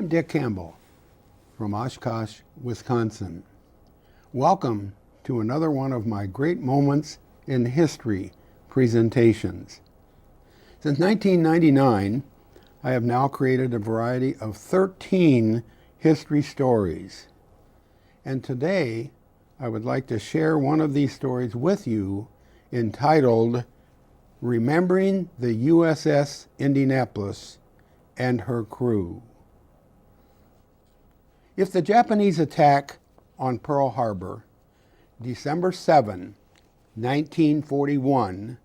I'm Dick Campbell from Oshkosh, Wisconsin. Welcome to another one of my Great Moments in History presentations. Since 1999, I have now created a variety of 13 history stories. And today, I would like to share one of these stories with you entitled Remembering the USS Indianapolis and Her Crew. If the Japanese attack on Pearl Harbor, December 7, 1941,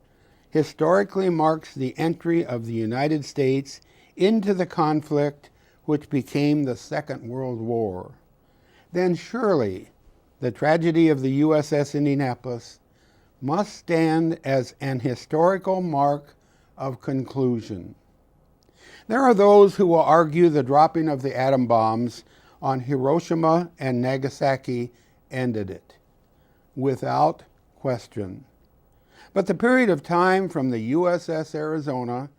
historically marks the entry of the United States into the conflict which became the Second World War, then surely the tragedy of the USS Indianapolis must stand as an historical mark of conclusion. There are those who will argue the dropping of the atom bombs on Hiroshima and Nagasaki ended it, without question. But the period of time from the USS Arizona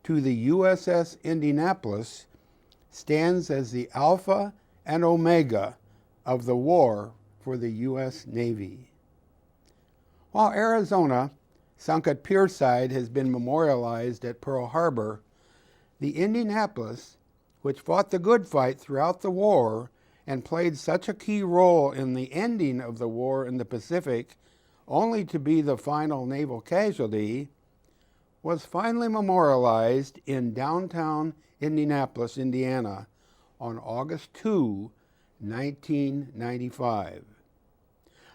to the USS Indianapolis stands as the alpha and omega of the war for the U.S. Navy. While Arizona, sunk at Pierside, has been memorialized at Pearl Harbor, the Indianapolis, which fought the good fight throughout the war and played such a key role in the ending of the war in the Pacific, only to be the final naval casualty, was finally memorialized in downtown Indianapolis, Indiana, on August 2, 1995.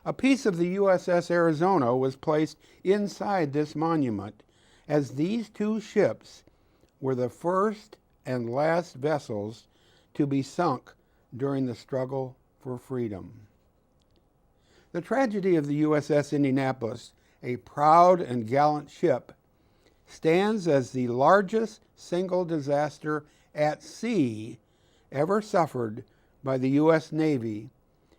A piece of the USS Arizona was placed inside this monument, as these two ships were the first and last vessels to be sunk during the struggle for freedom. The tragedy of the USS Indianapolis, a proud and gallant ship, stands as the largest single disaster at sea ever suffered by the U.S. Navy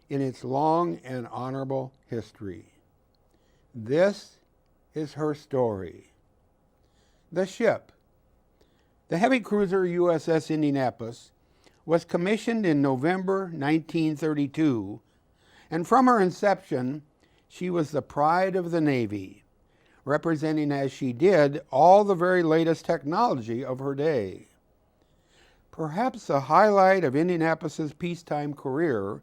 in its long and honorable history. This is her story. The ship, the heavy cruiser USS Indianapolis, was commissioned in November 1932, and from her inception, she was the pride of the Navy, representing as she did all the very latest technology of her day. Perhaps the highlight of Indianapolis's peacetime career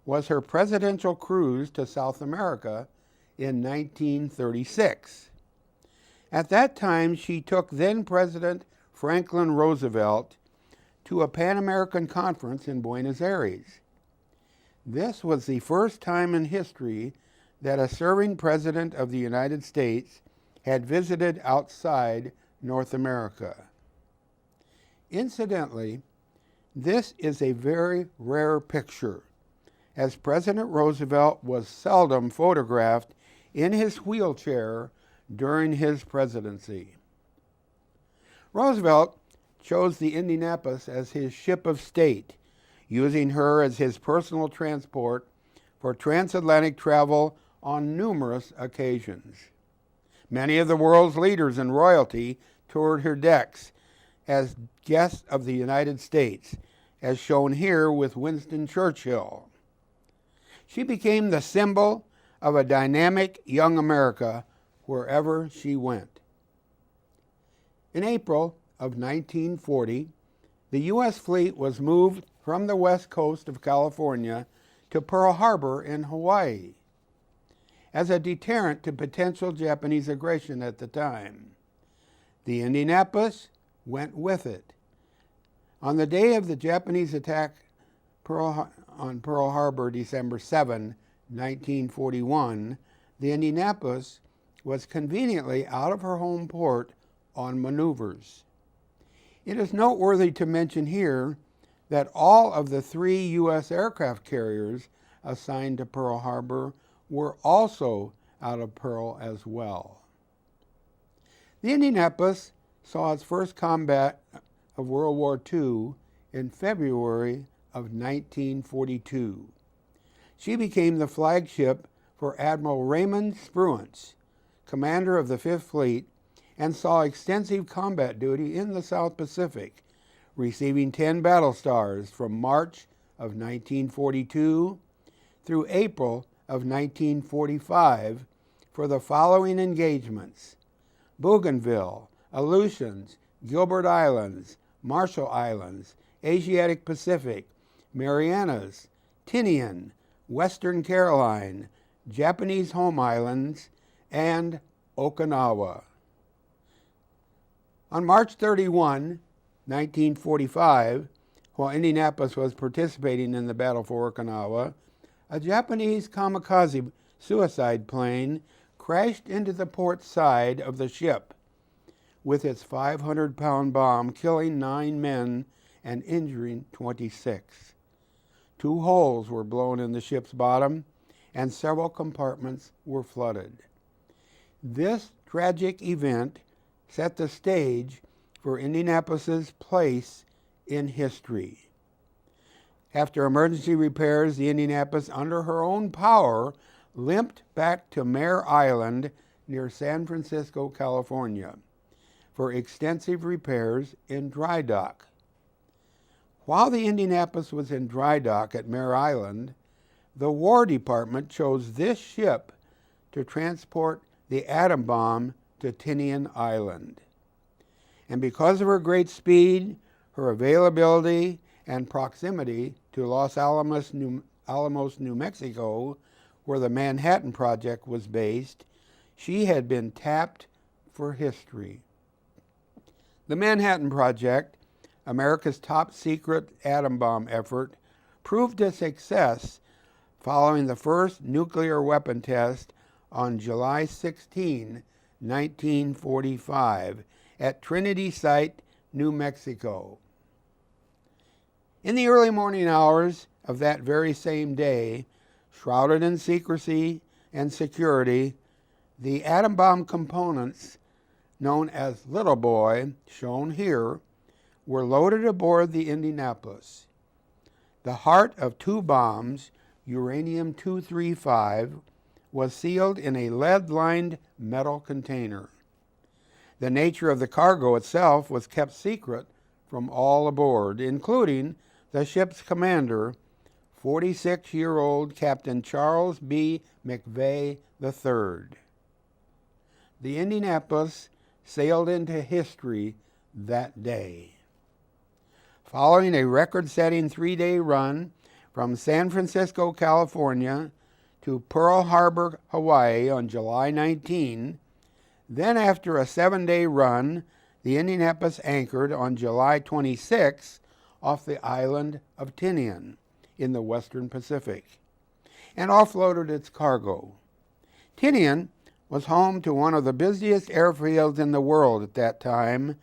was her presidential cruise to South America in 1936. At that time, she took then-President Franklin Roosevelt to a Pan-American conference in Buenos Aires. This was the first time in history that a serving president of the United States had visited outside North America. Incidentally, this is a very rare picture, as President Roosevelt was seldom photographed in his wheelchair during his presidency. Roosevelt chose the Indianapolis as his ship of state, using her as his personal transport for transatlantic travel on numerous occasions. Many of the world's leaders and royalty toured her decks as guests of the United States, as shown here with Winston Churchill. She became the symbol of a dynamic young America wherever she went. In April of 1940, the U.S. fleet was moved from the west coast of California to Pearl Harbor in Hawaii as a deterrent to potential Japanese aggression at the time. The Indianapolis went with it. On the day of the Japanese attack on Pearl Harbor, December 7, 1941, the Indianapolis was conveniently out of her home port on maneuvers. It is noteworthy to mention here that all of the 3 U.S. aircraft carriers assigned to Pearl Harbor were also out of Pearl as well. The Indianapolis saw its first combat of World War II in February of 1942. She became the flagship for Admiral Raymond Spruance, commander of the Fifth Fleet, and saw extensive combat duty in the South Pacific, receiving 10 battle stars from March of 1942 through April of 1945 for the following engagements: Bougainville, Aleutians, Gilbert Islands, Marshall Islands, Asiatic Pacific, Marianas, Tinian, Western Caroline, Japanese Home Islands, and Okinawa. On March 31, 1945, while Indianapolis was participating in the battle for Okinawa, a Japanese kamikaze suicide plane crashed into the port side of the ship with its 500-pound bomb, killing 9 men and injuring 26. 2 holes were blown in the ship's bottom, and several compartments were flooded. This tragic event set the stage for Indianapolis's place in history. After emergency repairs, the Indianapolis, under her own power, limped back to Mare Island near San Francisco, California, for extensive repairs in dry dock. While the Indianapolis was in dry dock at Mare Island, the War Department chose this ship to transport the atom bomb to Tinian Island. And because of her great speed, her availability, and proximity to Los Alamos, New Mexico, where the Manhattan Project was based, she had been tapped for history. The Manhattan Project, America's top secret atom bomb effort, proved a success following the first nuclear weapon test on July 16, 1945, at Trinity Site, New Mexico. In the early morning hours of that very same day, shrouded in secrecy and security, the atom bomb components, known as Little Boy, shown here, were loaded aboard the Indianapolis. The heart of 2 bombs, uranium-235, was sealed in a lead-lined metal container. The nature of the cargo itself was kept secret from all aboard, including the ship's commander, 46-year-old Captain Charles B. McVay III. The Indianapolis sailed into history that day. Following a record-setting 3-day run from San Francisco, California, to Pearl Harbor, Hawaii on July 19, then after a 7-day run, the Indianapolis anchored on July 26 off the island of Tinian in the Western Pacific and offloaded its cargo. Tinian was home to one of the busiest airfields in the world at that time,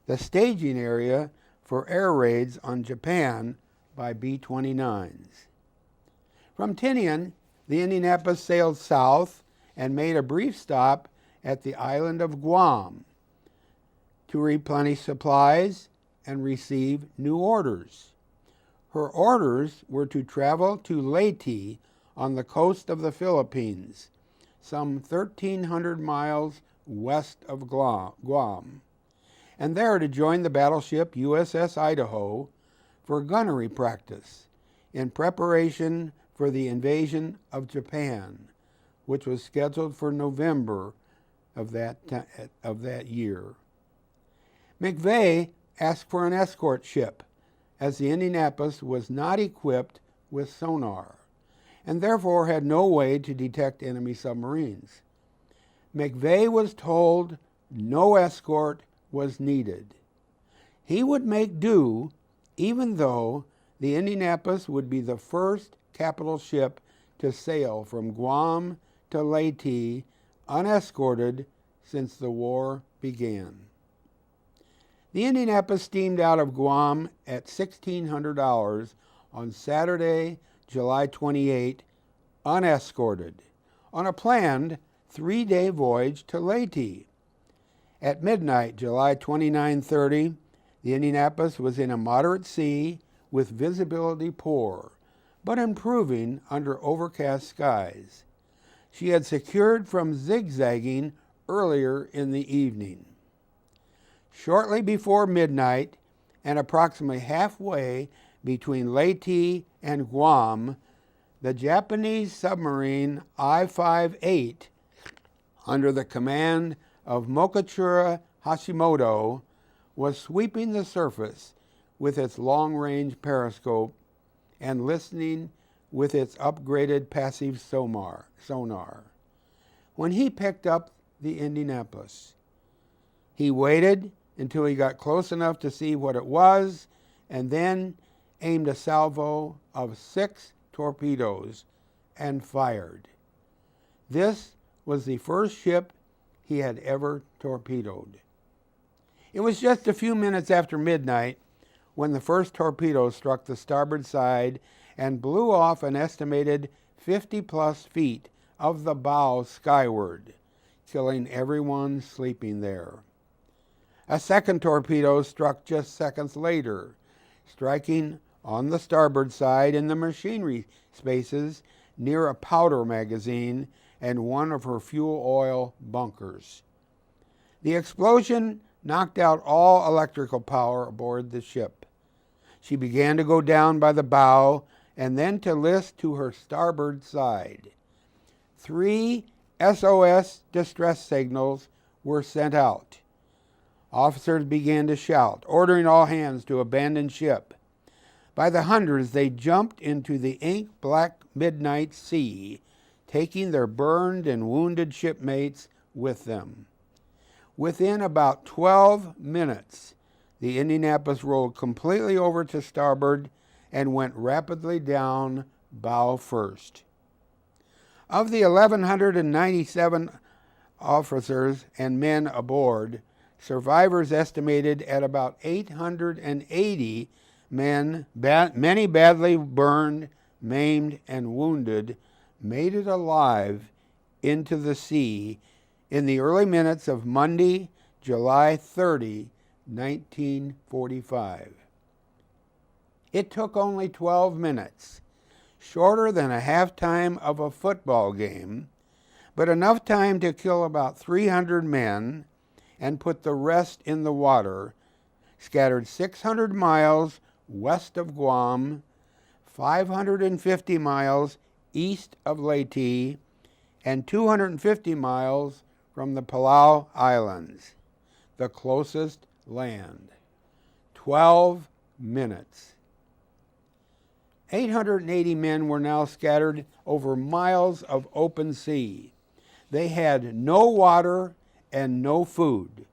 the staging area for air raids on Japan by B-29s. From Tinian, the Indianapolis sailed south and made a brief stop at the island of Guam to replenish supplies and receive new orders. Her orders were to travel to Leyte on the coast of the Philippines, some 1,300 miles west of Guam, and there to join the battleship USS Idaho for gunnery practice in preparation for the invasion of Japan, which was scheduled for November of that year. McVay asked for an escort ship, as the Indianapolis was not equipped with sonar, and therefore had no way to detect enemy submarines. McVay was told no escort was needed. He would make do, even though the Indianapolis would be the first capital ship to sail from Guam to Leyte unescorted since the war began. The Indianapolis steamed out of Guam at 1600 hours on Saturday, July 28, unescorted, on a planned 3-day voyage to Leyte. At midnight, July 29:30, the Indianapolis was in a moderate sea with visibility poor, but improving under overcast skies. She had secured from zigzagging earlier in the evening. Shortly before midnight, and approximately halfway between Leyte and Guam, the Japanese submarine I-58, under the command of Mokatsura Hashimoto, was sweeping the surface with its long-range periscope and listening with its upgraded passive sonar. When he picked up the Indianapolis, he waited until he got close enough to see what it was, and then aimed a salvo of 6 torpedoes and fired. This was the first ship he had ever torpedoed. It was just a few minutes after midnight when the first torpedo struck the starboard side and blew off an estimated 50-plus feet of the bow skyward, killing everyone sleeping there. A second torpedo struck just seconds later, striking on the starboard side in the machinery spaces near a powder magazine and one of her fuel oil bunkers. The explosion knocked out all electrical power aboard the ship. She began to go down by the bow and then to list to her starboard side. 3 SOS distress signals were sent out. Officers began to shout, ordering all hands to abandon ship. By the hundreds, they jumped into the ink-black midnight sea, taking their burned and wounded shipmates with them. Within about 12 minutes, the Indianapolis rolled completely over to starboard and went rapidly down bow first. Of the 1,197 officers and men aboard, survivors estimated at about 880 men, many badly burned, maimed, and wounded, made it alive into the sea in the early minutes of Monday, July 30, 1945. It took only 12 minutes, shorter than a halftime of a football game, but enough time to kill about 300 men and put the rest in the water, scattered 600 miles west of Guam, 550 miles east of Leyte, and 250 miles from the Palau Islands, the closest land. 12 minutes. 880 men were now scattered over miles of open sea. They had no water and no food.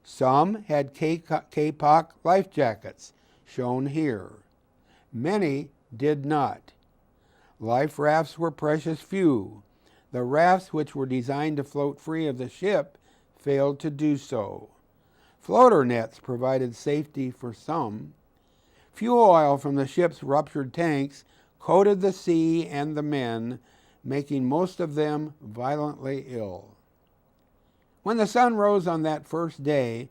Some had K-Pock life jackets, shown here. Many did not. Life rafts were precious few. The rafts, which were designed to float free of the ship, failed to do so. Floater nets provided safety for some. Fuel oil from the ship's ruptured tanks coated the sea and the men, making most of them violently ill. When the sun rose on that first day,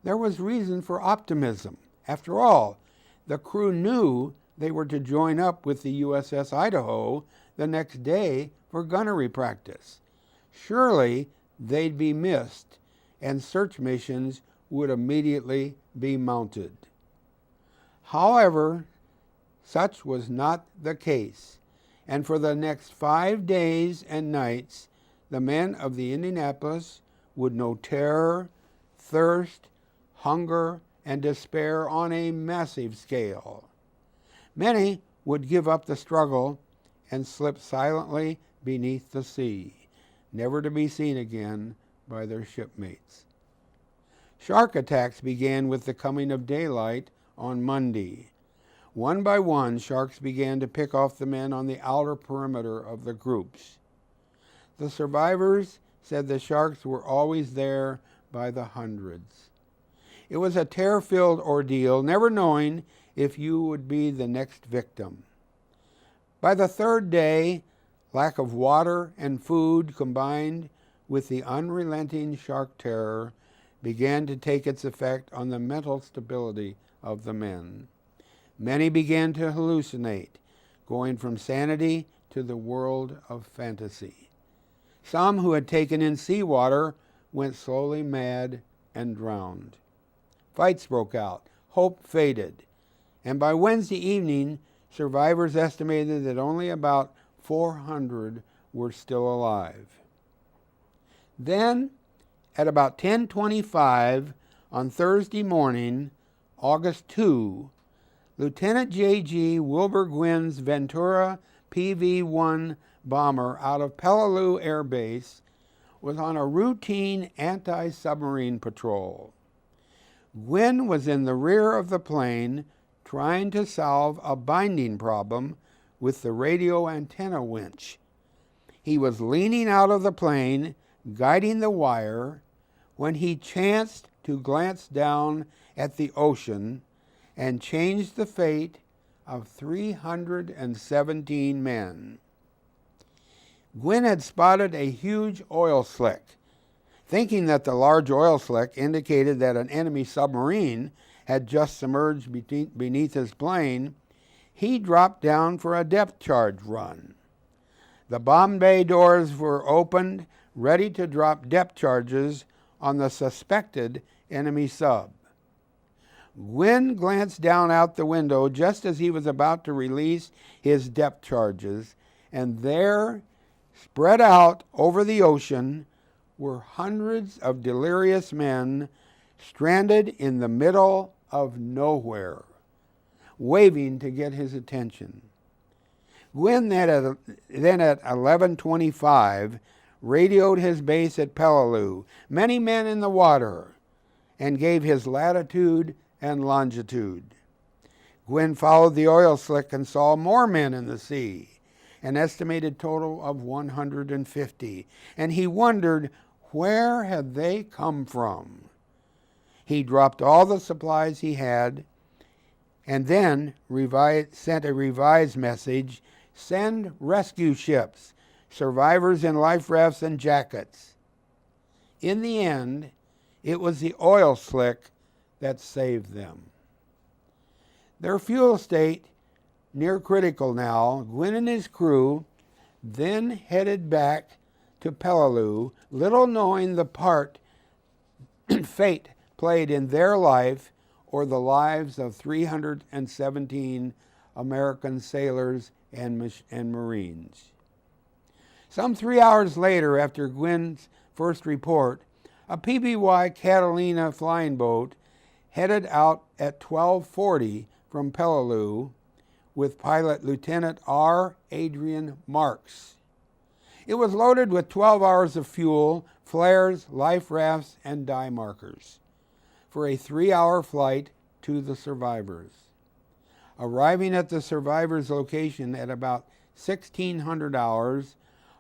there was reason for optimism. After all, the crew knew they were to join up with the USS Idaho the next day for gunnery practice. Surely they'd be missed, and search missions would immediately be mounted. However, such was not the case, and for the next 5 days and nights, the men of the Indianapolis would know terror, thirst, hunger, and despair on a massive scale. Many would give up the struggle and slip silently beneath the sea, never to be seen again by their shipmates. Shark attacks began with the coming of daylight on Monday. One by one, sharks began to pick off the men on the outer perimeter of the groups. The survivors said the sharks were always there by the hundreds. It was a terror-filled ordeal, never knowing if you would be the next victim. By the third day, lack of water and food combined with the unrelenting shark terror began to take its effect on the mental stability of the men. Many began to hallucinate, going from sanity to the world of fantasy. Some who had taken in seawater went slowly mad and drowned. Fights broke out. hope faded, and by Wednesday evening, survivors estimated that only about 400 were still alive. Then, at about 10:25 on Thursday morning, August 2, Lieutenant J.G. Wilbur Gwynn's Ventura PV-1 bomber out of Peleliu Air Base was on a routine anti-submarine patrol. Gwynn was in the rear of the plane trying to solve a binding problem with the radio antenna winch. He was leaning out of the plane, guiding the wire, when he chanced to glance down at the ocean and changed the fate of 317 men. Gwynn had spotted a huge oil slick. Thinking that the large oil slick indicated that an enemy submarine had just submerged beneath his plane, he dropped down for a depth charge run. The bomb bay doors were opened, ready to drop depth charges on the suspected enemy sub. Gwynn glanced down out the window just as he was about to release his depth charges, and there, spread out over the ocean, were hundreds of delirious men stranded in the middle of nowhere, waving to get his attention. Gwynn then at 11:25 radioed his base at Peleliu, many men in the water, and gave his latitude and longitude. Gwynn followed the oil slick and saw more men in the sea, an estimated total of 150, and he wondered where had they come from. He dropped all the supplies he had and then sent a revised message: send rescue ships, survivors in life rafts and jackets. In the end, it was the oil slick that saved them. Their fuel state near critical now, Gwynn and his crew then headed back to Peleliu, little knowing the part fate played in their life or the lives of 317 American sailors and Marines. Some 3 hours later, after Gwynn's first report, a PBY Catalina flying boat headed out at 12:40 from Peleliu with pilot Lieutenant R. Adrian Marks. It was loaded with 12 hours of fuel, flares, life rafts, and dye markers for a 3-hour flight to the survivors. Arriving at the survivors' location at about 1600 hours,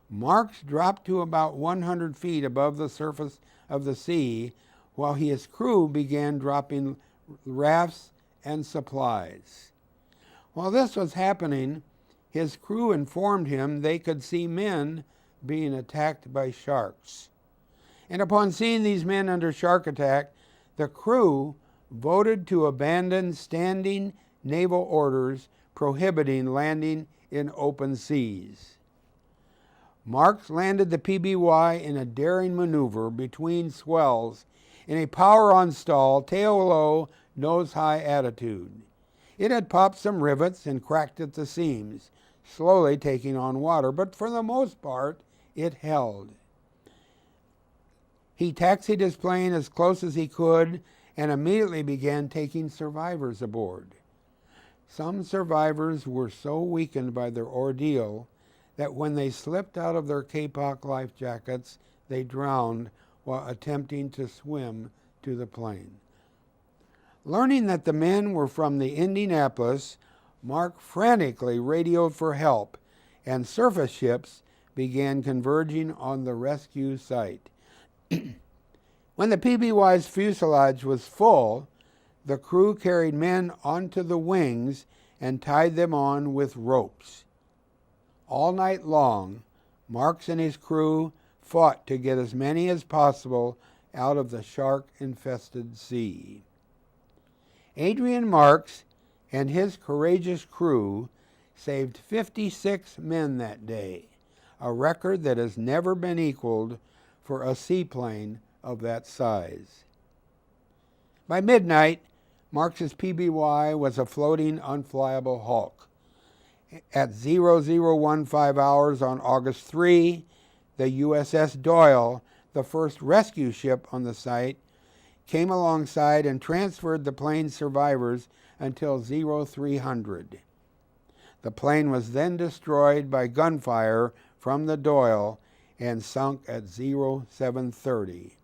Marks dropped to about 100 feet above the surface of the sea while his crew began dropping rafts and supplies. While this was happening, his crew informed him they could see men being attacked by sharks. And upon seeing these men under shark attack, the crew voted to abandon standing naval orders prohibiting landing in open seas. Marks landed the PBY in a daring maneuver between swells in a power-on stall, tail-low, nose-high attitude. It had popped some rivets and cracked at the seams, slowly taking on water, but for the most part, it held. He taxied his plane as close as he could and immediately began taking survivors aboard. Some survivors were so weakened by their ordeal that when they slipped out of their Kapok life jackets, they drowned while attempting to swim to the plane. Learning that the men were from the Indianapolis, Mark frantically radioed for help, and surface ships began converging on the rescue site. When the PBY's fuselage was full, the crew carried men onto the wings and tied them on with ropes. All night long, Marks and his crew fought to get as many as possible out of the shark-infested sea. Adrian Marks and his courageous crew saved 56 men that day, a record that has never been equaled for a seaplane of that size. By midnight, Marx's PBY was a floating, unflyable hulk. At 0015 hours on August 3, the USS Doyle, the first rescue ship on the site, came alongside and transferred the plane's survivors until 0300. The plane was then destroyed by gunfire from the Doyle and sunk at 0730.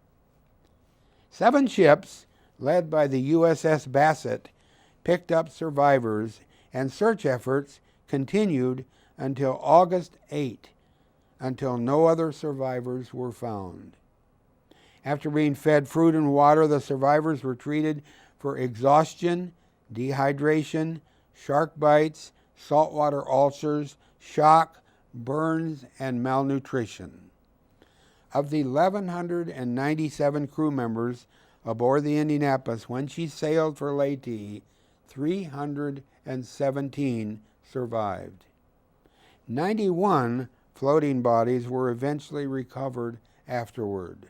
7 ships, led by the USS Bassett, picked up survivors, and search efforts continued until August 8, until no other survivors were found. After being fed fruit and water, the survivors were treated for exhaustion, dehydration, shark bites, saltwater ulcers, shock, burns, and malnutrition. Of the 1,197 crew members aboard the Indianapolis when she sailed for Leyte, 317 survived. 91 floating bodies were eventually recovered afterward.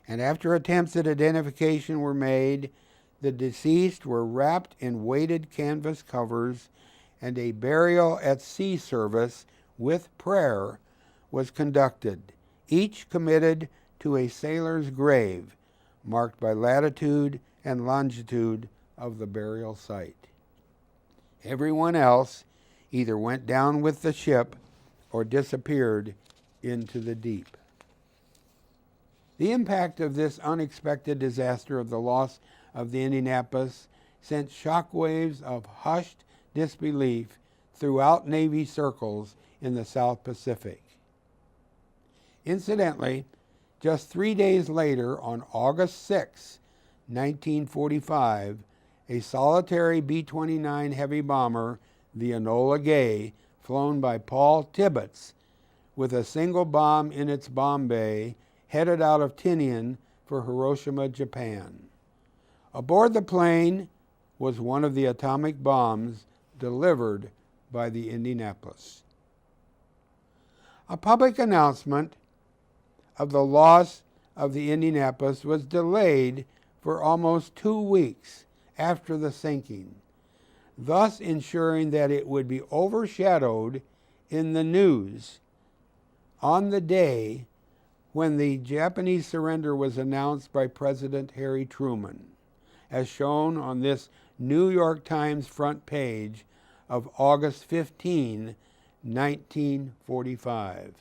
And after attempts at identification were made, the deceased were wrapped in weighted canvas covers, and a burial at sea service with prayer was conducted, each committed to a sailor's grave, marked by latitude and longitude of the burial site. Everyone else either went down with the ship or disappeared into the deep. The impact of this unexpected disaster of the loss of the Indianapolis sent shockwaves of hushed disbelief throughout Navy circles in the South Pacific. Incidentally, just 3 days later, on August 6, 1945, a solitary B-29 heavy bomber, the Enola Gay, flown by Paul Tibbets, with a single bomb in its bomb bay, headed out of Tinian for Hiroshima, Japan. Aboard the plane was one of the atomic bombs delivered by the Indianapolis. A public announcement of the loss of the Indianapolis was delayed for almost 2 weeks after the sinking, thus ensuring that it would be overshadowed in the news on the day when the Japanese surrender was announced by President Harry Truman, as shown on this New York Times front page of August 15, 1945.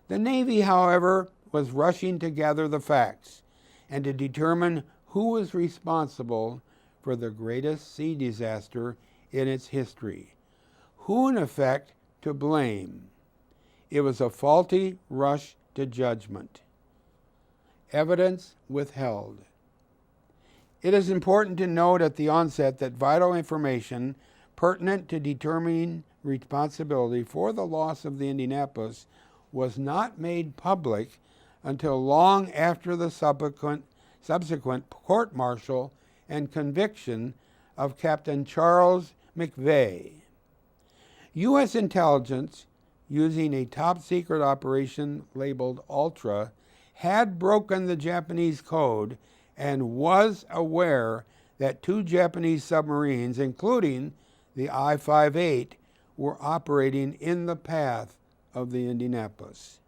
The Navy, however, was rushing to gather the facts and to determine who was responsible for the greatest sea disaster in its history. Who, in effect, to blame? It was a faulty rush to judgment. Evidence withheld. It is important to note at the onset that vital information pertinent to determining responsibility for the loss of the Indianapolis was not made public until long after the subsequent court-martial and conviction of Captain Charles McVay. U.S. intelligence, using a top-secret operation labeled Ultra, had broken the Japanese code and was aware that 2 Japanese submarines, including the I-58, were operating in the path of the Indianapolis.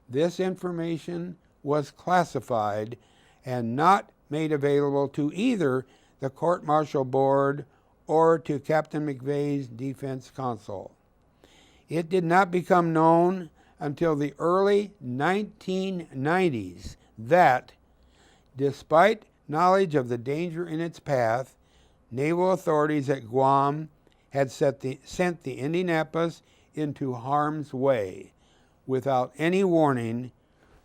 This information was classified and not made available to either the court-martial board or to Captain McVay's defense counsel. It did not become known until the early 1990s that, despite knowledge of the danger in its path, naval authorities at Guam had sent the Indianapolis into harm's way without any warning,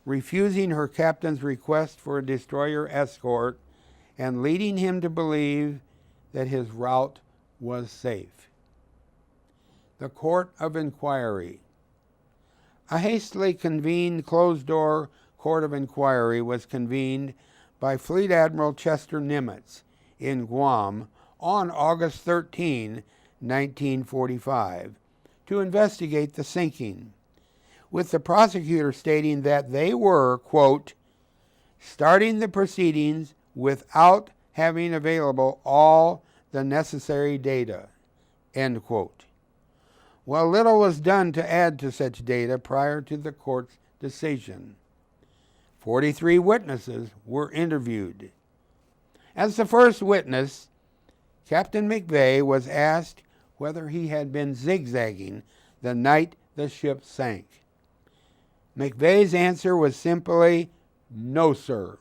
refusing her captain's request for a destroyer escort and leading him to believe that his route was safe. The Court of Inquiry. A hastily convened closed-door court of inquiry was convened by Fleet Admiral Chester Nimitz in Guam on August 13, 1945, to investigate the sinking, with the prosecutor stating that they were, quote, starting the proceedings without having available all the necessary data, end quote. Well, little was done to add to such data prior to the court's decision. 43 witnesses were interviewed. As the first witness, Captain McVay was asked whether he had been zigzagging the night the ship sank. McVay's answer was simply, "No, sir."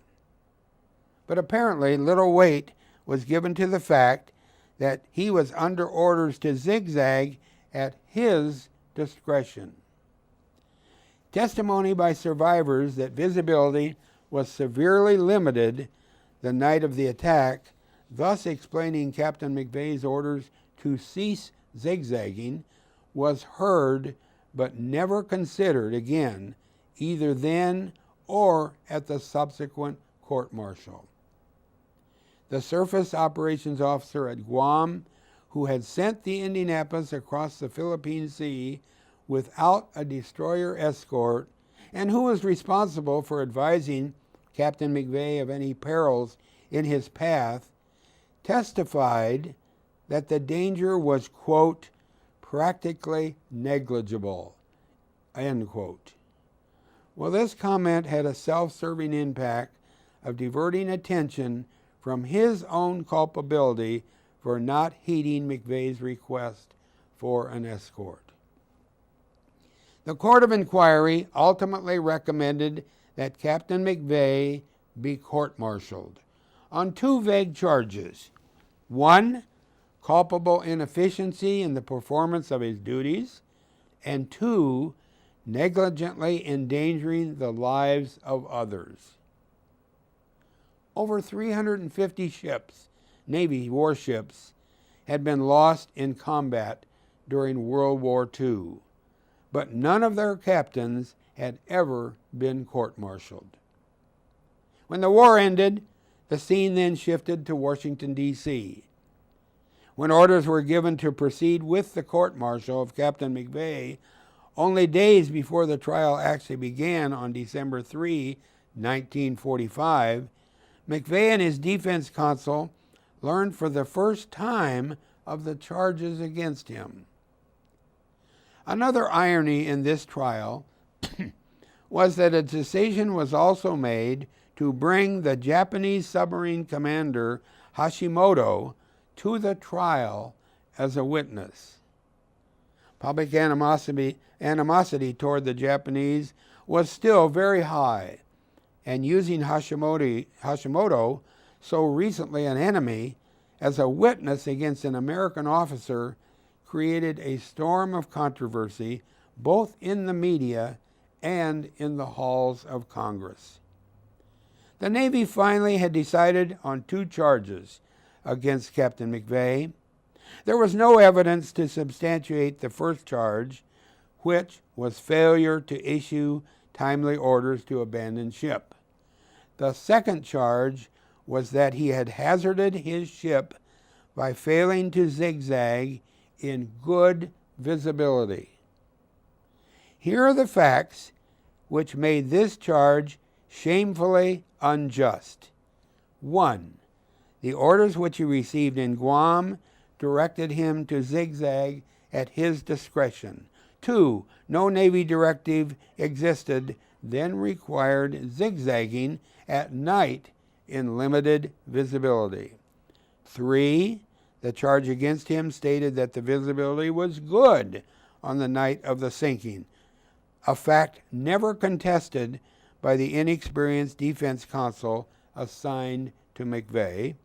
But apparently little weight was given to the fact that he was under orders to zigzag at his discretion. Testimony by survivors that visibility was severely limited the night of the attack, thus explaining Captain McVay's orders to cease zigzagging, was heard but never considered again, either then or at the subsequent court-martial. The surface operations officer at Guam, who had sent the Indianapolis across the Philippine Sea without a destroyer escort, and who was responsible for advising Captain McVay of any perils in his path, testified that the danger was, quote, practically negligible, end quote. Well, this comment had a self-serving impact of diverting attention from his own culpability for not heeding McVay's request for an escort. The Court of Inquiry ultimately recommended that Captain McVay be court-martialed on two vague charges. One, culpable inefficiency in the performance of his duties, and two, negligently endangering the lives of others. Over 350 ships, Navy warships, had been lost in combat during World War II, but none of their captains had ever been court-martialed. When the war ended, the scene then shifted to Washington, D.C. When orders were given to proceed with the court-martial of Captain McVay, only days before the trial actually began on December 3, 1945, McVay and his defense counsel learned for the first time of the charges against him. Another irony in this trial was that a decision was also made to bring the Japanese submarine commander Hashimoto to the trial as a witness. Public animosity toward the Japanese was still very high, and using Hashimoto, so recently an enemy, as a witness against an American officer created a storm of controversy both in the media and in the halls of Congress. The Navy finally had decided on two charges against Captain McVay. There was no evidence to substantiate the first charge, which was failure to issue timely orders to abandon ship. The second charge was that he had hazarded his ship by failing to zigzag in good visibility. Here are the facts which made this charge shamefully unjust. 1. The orders which he received in Guam directed him to zigzag at his discretion. 2. No Navy directive existed then required zigzagging at night in limited visibility. 3. The charge against him stated that the visibility was good on the night of the sinking, a fact never contested by the inexperienced defense counsel assigned to McVay.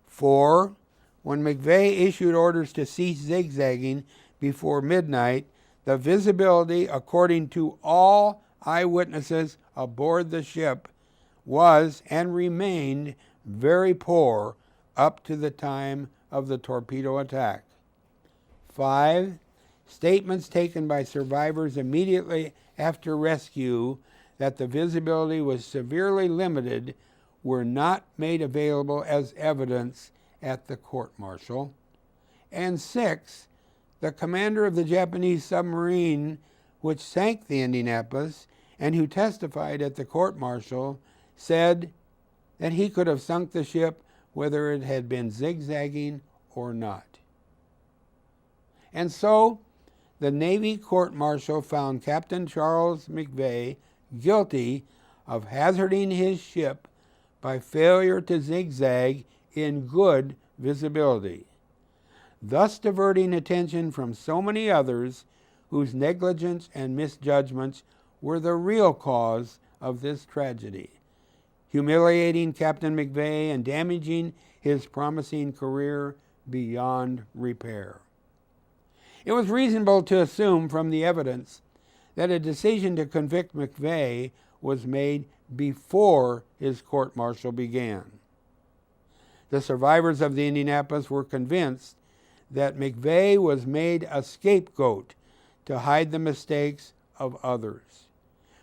4. When McVay issued orders to cease zigzagging before midnight, the visibility, according to all eyewitnesses aboard the ship, was and remained very poor up to the time of the torpedo attack. 5. Statements taken by survivors immediately after rescue that the visibility was severely limited were not made available as evidence at the court-martial. And 6. The commander of the Japanese submarine which sank the Indianapolis and who testified at the court-martial said, that he could have sunk the ship whether it had been zigzagging or not. And so, the Navy court-martial found Captain Charles McVay guilty of hazarding his ship by failure to zigzag in good visibility, thus diverting attention from so many others whose negligence and misjudgments were the real cause of this tragedy, humiliating Captain McVay and damaging his promising career beyond repair. It was reasonable to assume from the evidence that a decision to convict McVay was made before his court-martial began. The survivors of the Indianapolis were convinced that McVay was made a scapegoat to hide the mistakes of others,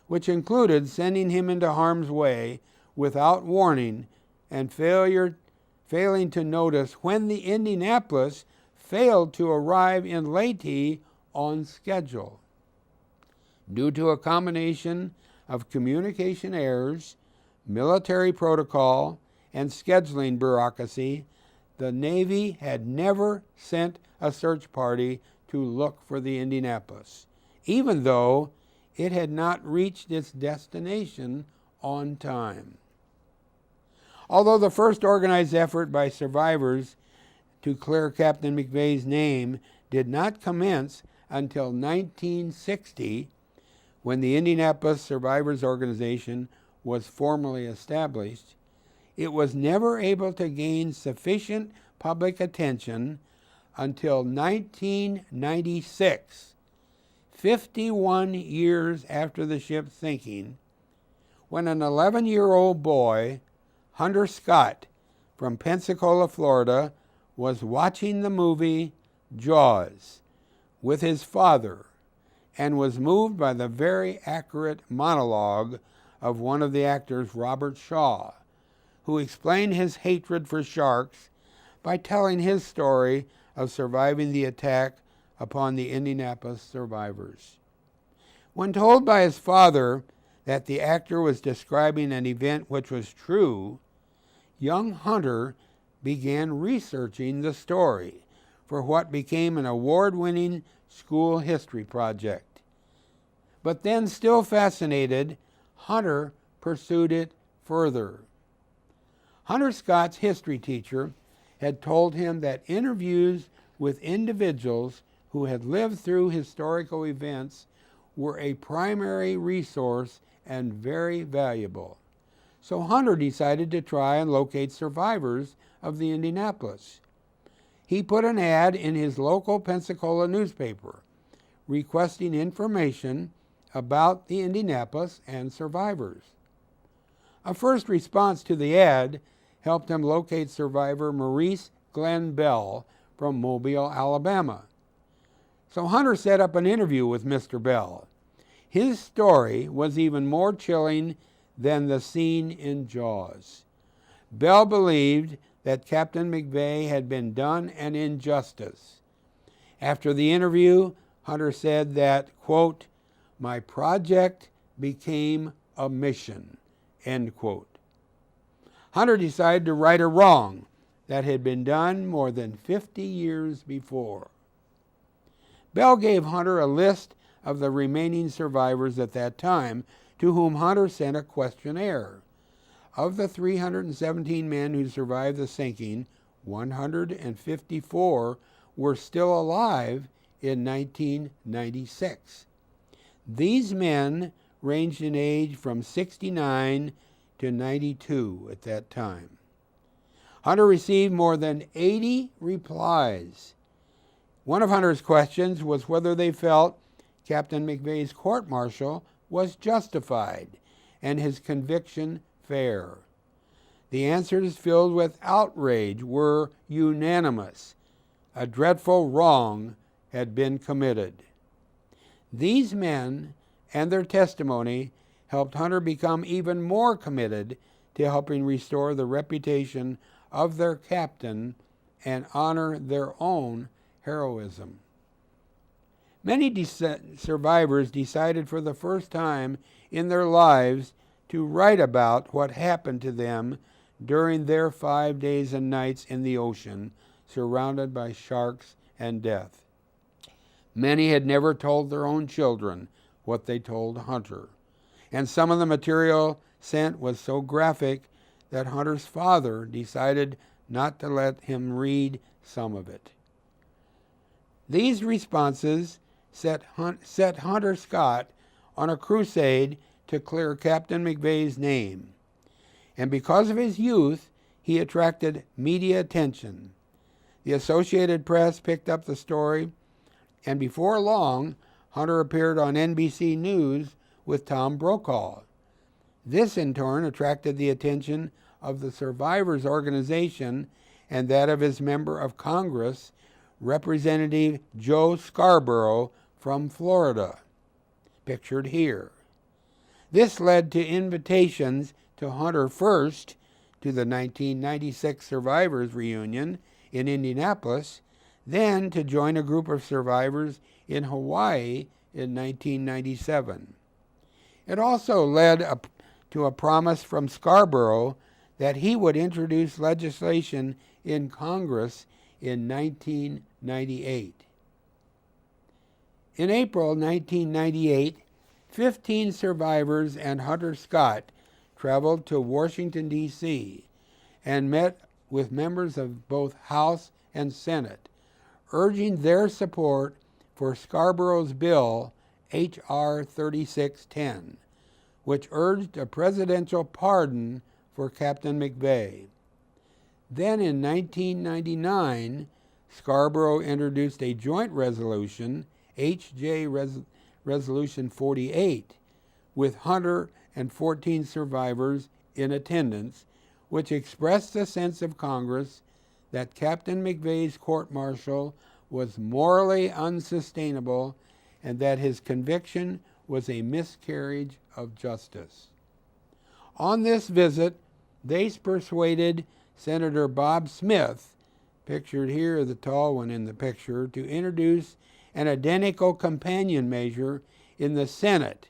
which included sending him into harm's way without warning and failing to notice when the Indianapolis failed to arrive in Leyte on schedule. Due to a combination of communication errors, military protocol, and scheduling bureaucracy, the Navy had never sent a search party to look for the Indianapolis, even though it had not reached its destination on time. Although the first organized effort by survivors to clear Captain McVay's name did not commence until 1960, when the Indianapolis Survivors Organization was formally established, it was never able to gain sufficient public attention until 1996, 51 years after the ship's sinking, when an 11-year-old boy, Hunter Scott, from Pensacola, Florida, was watching the movie Jaws with his father and was moved by the very accurate monologue of one of the actors, Robert Shaw, who explained his hatred for sharks by telling his story of surviving the attack upon the Indianapolis survivors. When told by his father that the actor was describing an event which was true, young Hunter began researching the story for what became an award-winning school history project. But then, still fascinated, Hunter pursued it further. Hunter Scott's history teacher had told him that interviews with individuals who had lived through historical events were a primary resource and very valuable. So Hunter decided to try and locate survivors of the Indianapolis. He put an ad in his local Pensacola newspaper requesting information about the Indianapolis and survivors. A first response to the ad helped him locate survivor Maurice Glenn Bell from Mobile, Alabama. So Hunter set up an interview with Mr. Bell. His story was even more chilling than the scene in Jaws. Bell believed that Captain McVay had been done an injustice. After the interview, Hunter said that, quote, "My project became a mission," end quote. Hunter decided to right a wrong that had been done more than 50 years before. Bell gave Hunter a list of the remaining survivors at that time, to whom Hunter sent a questionnaire. Of the 317 men who survived the sinking, 154 were still alive in 1996. These men ranged in age from 69 to 92 at that time. Hunter received more than 80 replies. One of Hunter's questions was whether they felt Captain McVay's court-martial was justified and his conviction fair. The answers, filled with outrage, were unanimous. A dreadful wrong had been committed. These men and their testimony helped Hunter become even more committed to helping restore the reputation of their captain and honor their own heroism. Many survivors decided for the first time in their lives to write about what happened to them during their 5 days and nights in the ocean, surrounded by sharks and death. Many had never told their own children what they told Hunter, and some of the material sent was so graphic that Hunter's father decided not to let him read some of it. These responses set Hunter Scott on a crusade to clear Captain McVay's name, and because of his youth, he attracted media attention. The Associated Press picked up the story, and before long, Hunter appeared on NBC News with Tom Brokaw. This, in turn, attracted the attention of the survivors' organization and that of his member of Congress, Representative Joe Scarborough from Florida, pictured here. This led to invitations to Hunter first to the 1996 Survivors Reunion in Indianapolis, then to join a group of survivors in Hawaii in 1997. It also led to a promise from Scarborough that he would introduce legislation in Congress in 1998. In April 1998, 15 survivors and Hunter Scott traveled to Washington, D.C., and met with members of both House and Senate, urging their support for Scarborough's bill, H.R. 3610, which urged a presidential pardon for Captain McVay. Then in 1999, Scarborough introduced a joint resolution, H.J. Resolution 48, with Hunter and 14 survivors in attendance, which expressed a sense of Congress that Captain McVay's court-martial was morally unsustainable and that his conviction was a miscarriage of justice. On this visit, they persuaded Senator Bob Smith, pictured here, the tall one in the picture, to introduce an identical companion measure in the Senate,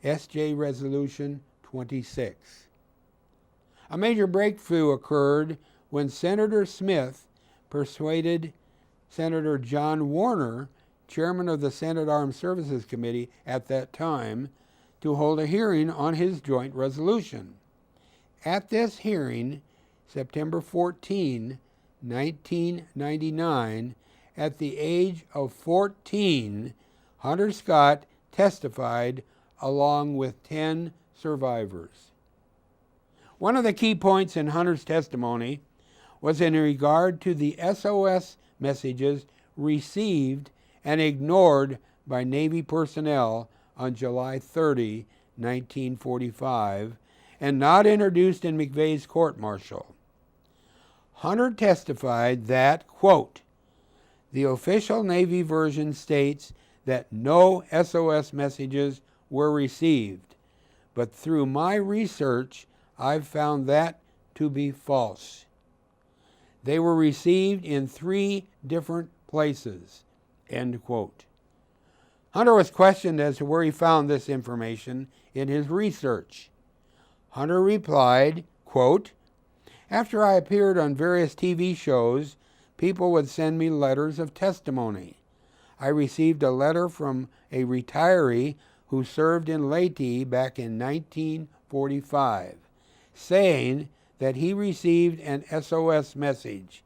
S.J. Resolution 26. A major breakthrough occurred when Senator Smith persuaded Senator John Warner, chairman of the Senate Armed Services Committee at that time, to hold a hearing on his joint resolution. At this hearing, September 14, 1999, at the age of 14, Hunter Scott testified along with 10 survivors. One of the key points in Hunter's testimony was in regard to the SOS messages received and ignored by Navy personnel on July 30, 1945, and not introduced in McVay's court-martial. Hunter testified that, quote, "The official Navy version states that no SOS messages were received, but through my research, I've found that to be false. They were received in 3 different places," end quote. Hunter was questioned as to where he found this information in his research. Hunter replied, quote, "After I appeared on various TV shows, people would send me letters of testimony. I received a letter from a retiree who served in Leyte back in 1945, saying that he received an SOS message,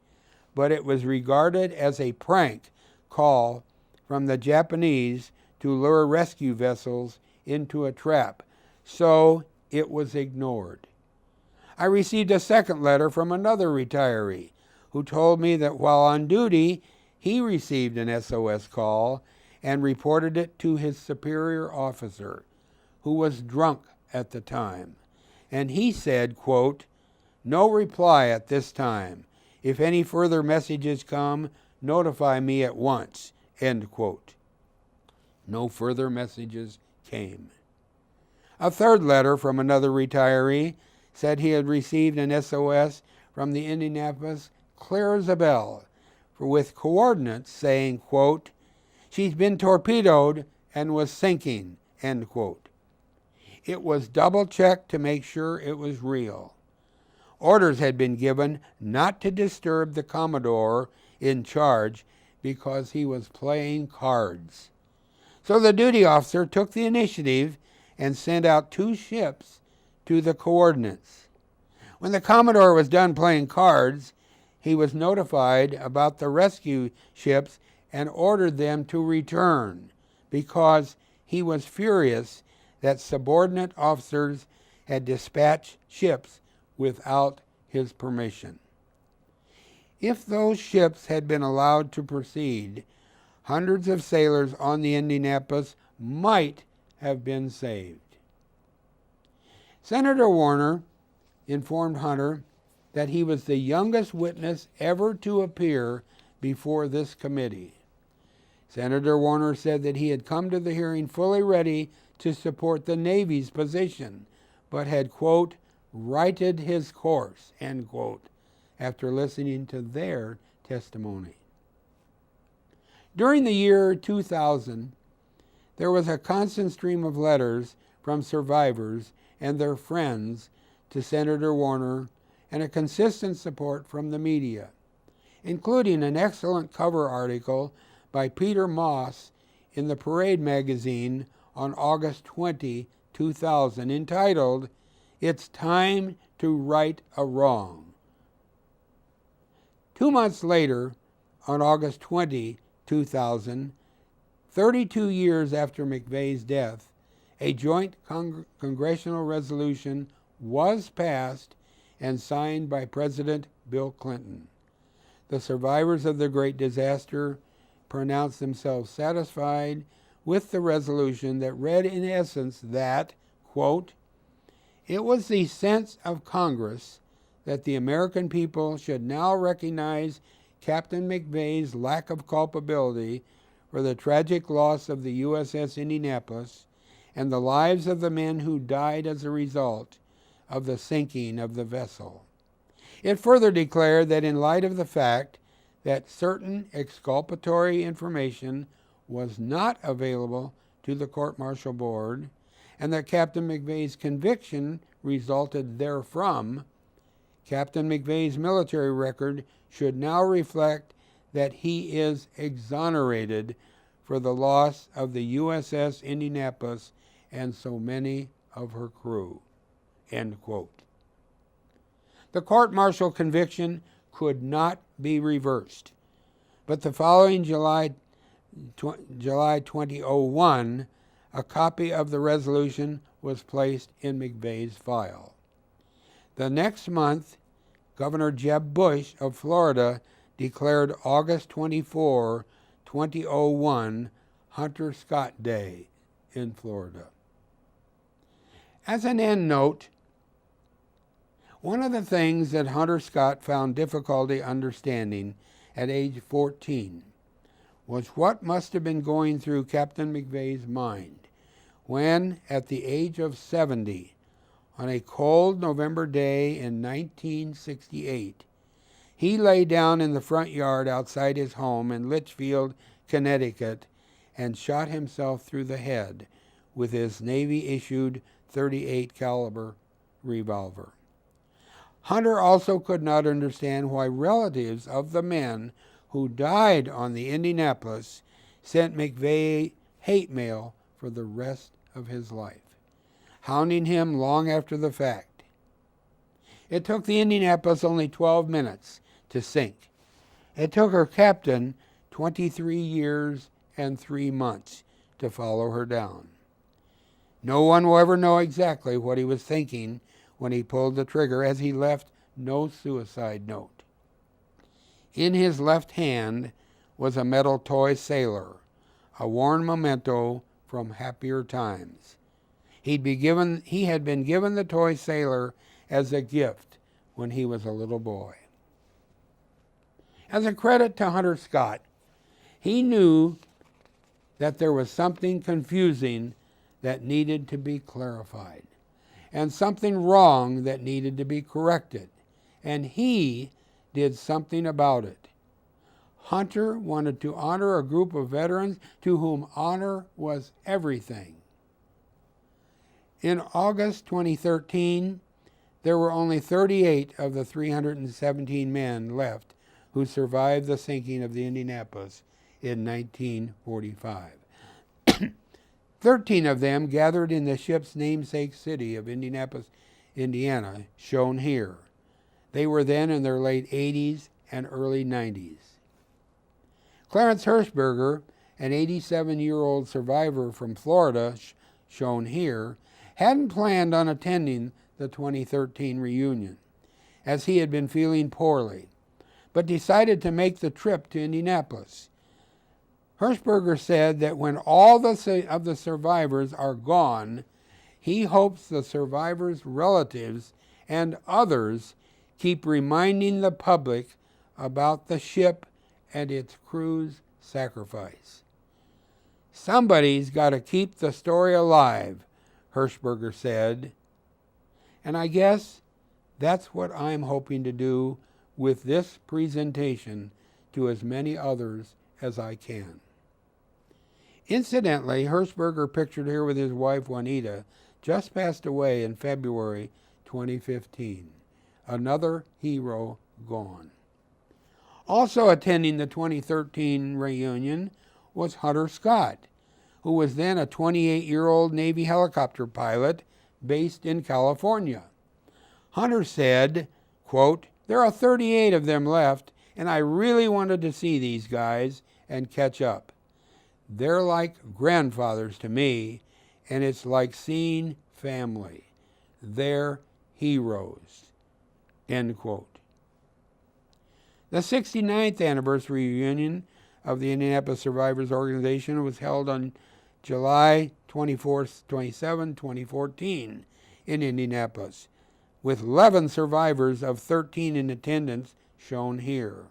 but it was regarded as a prank call from the Japanese to lure rescue vessels into a trap, so it was ignored. I received a second letter from another retiree who told me that while on duty, he received an SOS call and reported it to his superior officer, who was drunk at the time. And he said, quote, 'No reply at this time. If any further messages come, notify me at once,' end quote. No further messages came. A third letter from another retiree said he had received an SOS from the Indianapolis clear as a bell, with coordinates saying, quote, 'She's been torpedoed and was sinking,' end quote. It was double-checked to make sure it was real. Orders had been given not to disturb the Commodore in charge because he was playing cards. So the duty officer took the initiative and sent out 2 ships to the coordinates. When the Commodore was done playing cards, he was notified about the rescue ships and ordered them to return because he was furious that subordinate officers had dispatched ships without his permission. If those ships had been allowed to proceed, hundreds of sailors on the Indianapolis might have been saved. Senator Warner informed Hunter that he was the youngest witness ever to appear before this committee. Senator Warner said that he had come to the hearing fully ready to support the Navy's position, but had, quote, righted his course, end quote, after listening to their testimony. During the year 2000, there was a constant stream of letters from survivors and their friends to Senator Warner and a consistent support from the media, including an excellent cover article by Peter Moss in the Parade magazine on August 20, 2000, entitled, "It's Time to Right a Wrong." 2 months later, on August 20, 2000, 32 years after McVay's death, a joint congressional resolution was passed and signed by President Bill Clinton. The survivors of the great disaster pronounced themselves satisfied with the resolution that read in essence that, quote, it was the sense of Congress that the American people should now recognize Captain McVay's lack of culpability for the tragic loss of the USS Indianapolis and the lives of the men who died as a result of the sinking of the vessel. It further declared that in light of the fact that certain exculpatory information was not available to the court-martial board and that Captain McVay's conviction resulted therefrom, Captain McVay's military record should now reflect that he is exonerated for the loss of the USS Indianapolis and so many of her crew, end quote. The court-martial conviction could not be reversed, but the following July 2001, a copy of the resolution was placed in McVay's file. The next month, Governor Jeb Bush of Florida declared August 24, 2001, Hunter Scott Day in Florida. As an end note, one of the things that Hunter Scott found difficulty understanding at age 14 was what must have been going through Captain McVay's mind when, at the age of 70, on a cold November day in 1968, he lay down in the front yard outside his home in Litchfield, Connecticut, and shot himself through the head with his Navy-issued .38 caliber revolver. Hunter also could not understand why relatives of the men who died on the Indianapolis sent McVay hate mail for the rest of his life, hounding him long after the fact. It took the Indianapolis only 12 minutes to sink. It took her captain 23 years and 3 months to follow her down. No one will ever know exactly what he was thinking when he pulled the trigger, as he left no suicide note. In his left hand was a metal toy sailor, a worn memento from happier times. He had been given the toy sailor as a gift when he was a little boy. As a credit to Hunter Scott, he knew that there was something confusing that needed to be clarified, and something wrong that needed to be corrected, and he did something about it. Hunter wanted to honor a group of veterans to whom honor was everything. In August 2013, there were only 38 of the 317 men left who survived the sinking of the Indianapolis in 1945. 13 of them gathered in the ship's namesake city of Indianapolis, Indiana, shown here. They were then in their late 80s and early 90s. Clarence Hirschberger, an 87-year-old survivor from Florida, shown here, hadn't planned on attending the 2013 reunion, as he had been feeling poorly, but decided to make the trip to Indianapolis. Hirschberger said that when all of the survivors are gone, he hopes the survivors' relatives and others keep reminding the public about the ship and its crew's sacrifice. Somebody's got to keep the story alive, Hirschberger said. And I guess that's what I'm hoping to do with this presentation to as many others as I can. Incidentally, Hirschberger, pictured here with his wife Juanita, just passed away in February 2015. Another hero gone. Also attending the 2013 reunion was Hunter Scott, who was then a 28-year-old Navy helicopter pilot based in California. Hunter said, quote, "There are 38 of them left, and I really wanted to see these guys and catch up. They're like grandfathers to me, and it's like seeing family. They're heroes." End quote. The 69th anniversary reunion of the Indianapolis Survivors Organization was held on July 27, 2014 in Indianapolis, with 11 survivors of 13 in attendance shown here.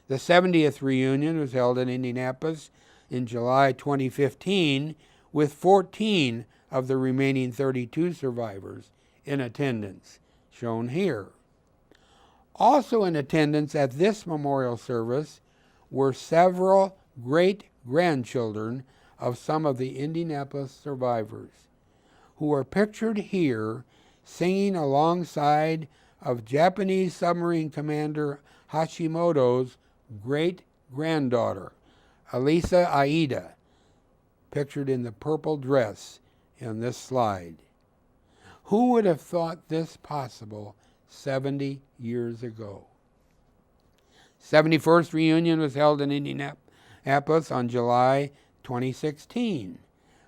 The 70th reunion was held in Indianapolis in July 2015, with 14 of the remaining 32 survivors in attendance, shown here. Also in attendance at this memorial service were several great-grandchildren of some of the Indianapolis survivors, who are pictured here singing alongside of Japanese submarine commander Hashimoto's great-granddaughter, Elisa Aida, pictured in the purple dress in this slide. Who would have thought this possible 70 years ago? 71st reunion was held in Indianapolis on July 2016,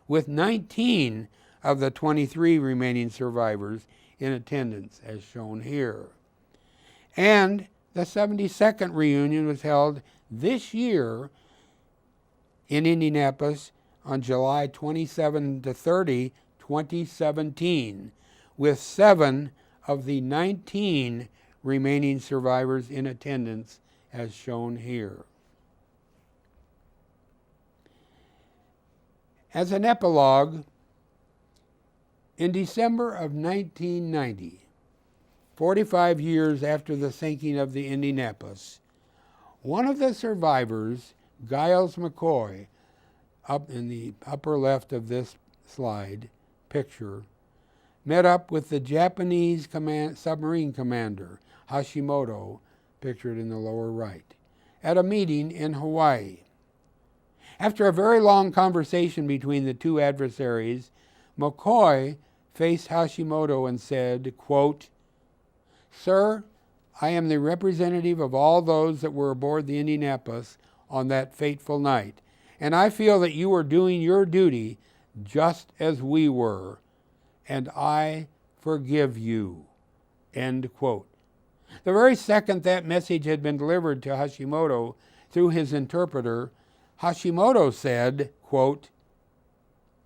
with 19 of the 23 remaining survivors in attendance, as shown here. And the 72nd reunion was held this year in Indianapolis on July 27 to 30, 2017, with 7 of the 19 remaining survivors in attendance, as shown here. As an epilogue, in December of 1990, 45 years after the sinking of the Indianapolis, one of the survivors, Giles McCoy, up in the upper left of this slide picture, met up with the Japanese submarine commander, Hashimoto, pictured in the lower right, at a meeting in Hawaii. After a very long conversation between the two adversaries, McCoy faced Hashimoto and said, quote, "Sir, I am the representative of all those that were aboard the Indianapolis on that fateful night, and I feel that you were doing your duty just as we were, and I forgive you." End quote. The very second that message had been delivered to Hashimoto through his interpreter, Hashimoto said, quote,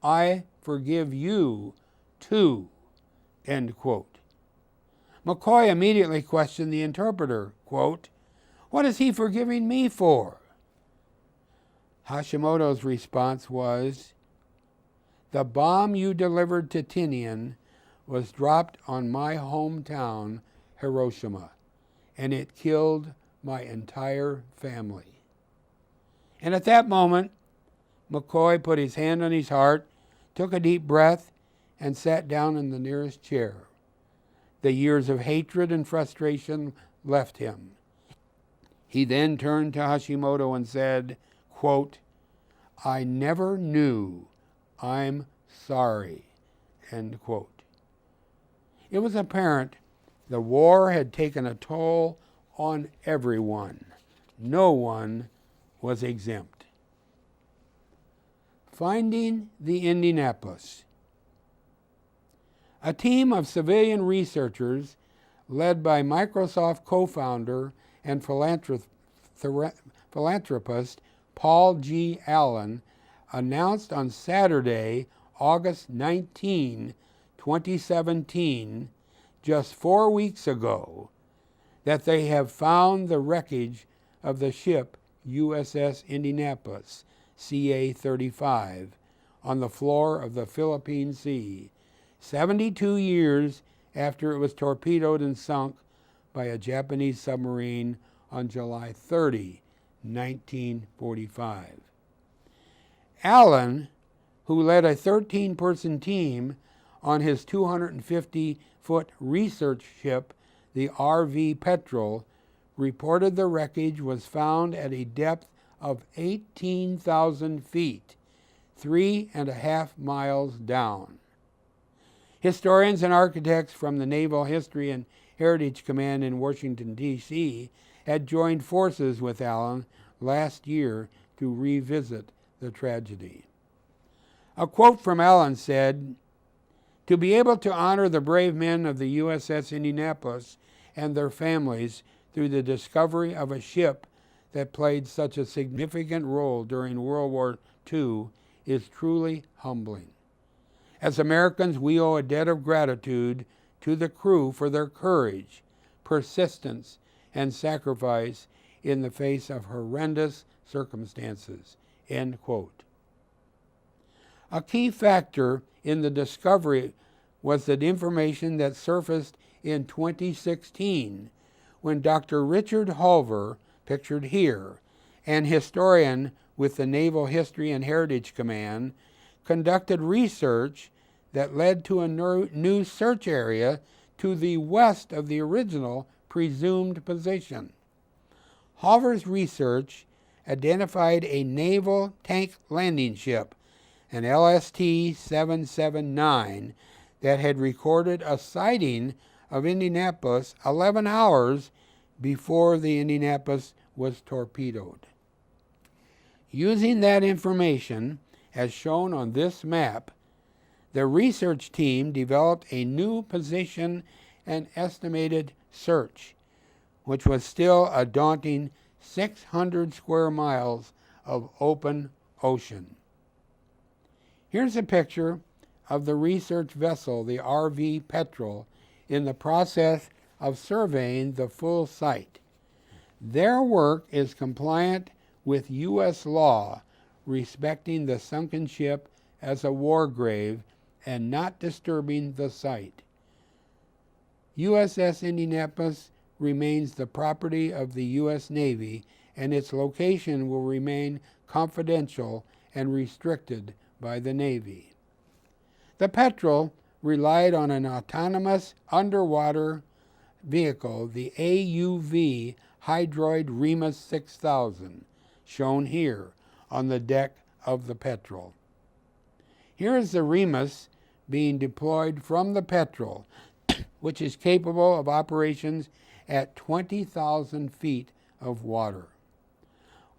"I forgive you too," end quote. McCoy immediately questioned the interpreter, quote, "What is he forgiving me for?" Hashimoto's response was, "The bomb you delivered to Tinian was dropped on my hometown, Hiroshima, and it killed my entire family." And at that moment, McCoy put his hand on his heart, took a deep breath, and sat down in the nearest chair. the years of hatred and frustration left him. He then turned to Hashimoto and said, quote, "I never knew. I'm sorry," end quote. It was apparent the war had taken a toll on everyone. No one was exempt. Finding the Indianapolis. A team of civilian researchers led by Microsoft co-founder and philanthropist Paul G. Allen announced on Saturday, August 19, 2017, just 4 weeks ago, that they have found the wreckage of the ship USS Indianapolis, CA-35, on the floor of the Philippine Sea, 72 years after it was torpedoed and sunk by a Japanese submarine on July 30, 1945. Allen, who led a 13-person team on his 250-foot research ship, the RV Petrel, reported the wreckage was found at a depth of 18,000 feet, 3.5 miles down. Historians and architects from the Naval History and Heritage Command in Washington, D.C., had joined forces with Allen last year to revisit the tragedy. A quote from Allen said, "To be able to honor the brave men of the USS Indianapolis and their families through the discovery of a ship that played such a significant role during World War II is truly humbling. As Americans, we owe a debt of gratitude to the crew for their courage, persistence, and sacrifice in the face of horrendous circumstances," end quote. A key factor in the discovery was the information that surfaced in 2016 when Dr. Richard Hulver, pictured here, an historian with the Naval History and Heritage Command, conducted research that led to a new search area to the west of the original presumed position. Hulver's research identified a naval tank landing ship, an LST-779, that had recorded a sighting of Indianapolis 11 hours before the Indianapolis was torpedoed. Using that information, as shown on this map, the research team developed a new position and estimated search, which was still a daunting 600 square miles of open ocean. Here's a picture of the research vessel, the RV Petrel, in the process of surveying the full site. Their work is compliant with U.S. law respecting the sunken ship as a war grave and not disturbing the site. USS Indianapolis remains the property of the U.S. Navy, and its location will remain confidential and restricted by the Navy. The Petrel relied on an autonomous underwater vehicle, the AUV Hydroid Remus 6000, shown here on the deck of the Petrel. Here is the Remus being deployed from the Petrel, which is capable of operations at 20,000 feet of water.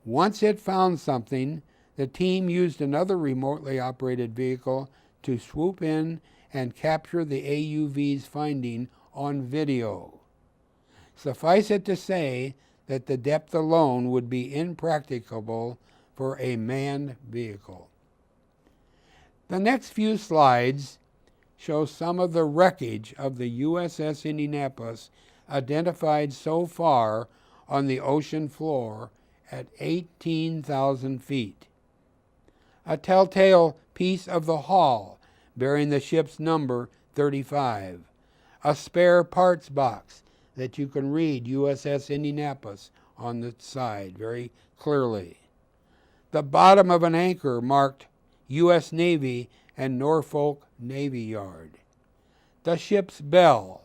Once it found something, the team used another remotely operated vehicle to swoop in and capture the AUV's finding on video. Suffice it to say that the depth alone would be impracticable for a manned vehicle. The next few slides show some of the wreckage of the USS Indianapolis identified so far on the ocean floor at 18,000 feet. A telltale piece of the hull bearing the ship's number 35. A spare parts box that you can read USS Indianapolis on the side very clearly. The bottom of an anchor marked U.S. Navy and Norfolk Navy Yard. The ship's bell,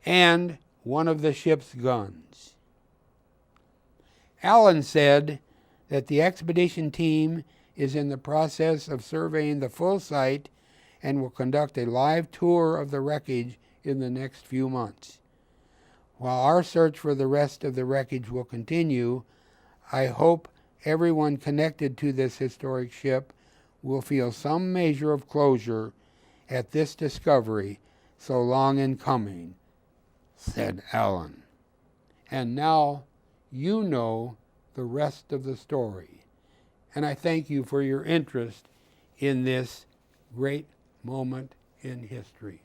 and one of the ship's guns. Allen said that the expedition team is in the process of surveying the full site and will conduct a live tour of the wreckage in the next few months. While our search for the rest of the wreckage will continue, I hope everyone connected to this historic ship will feel some measure of closure at this discovery so long in coming, said Allen. And now you know the rest of the story. And I thank you for your interest in this great moment in history.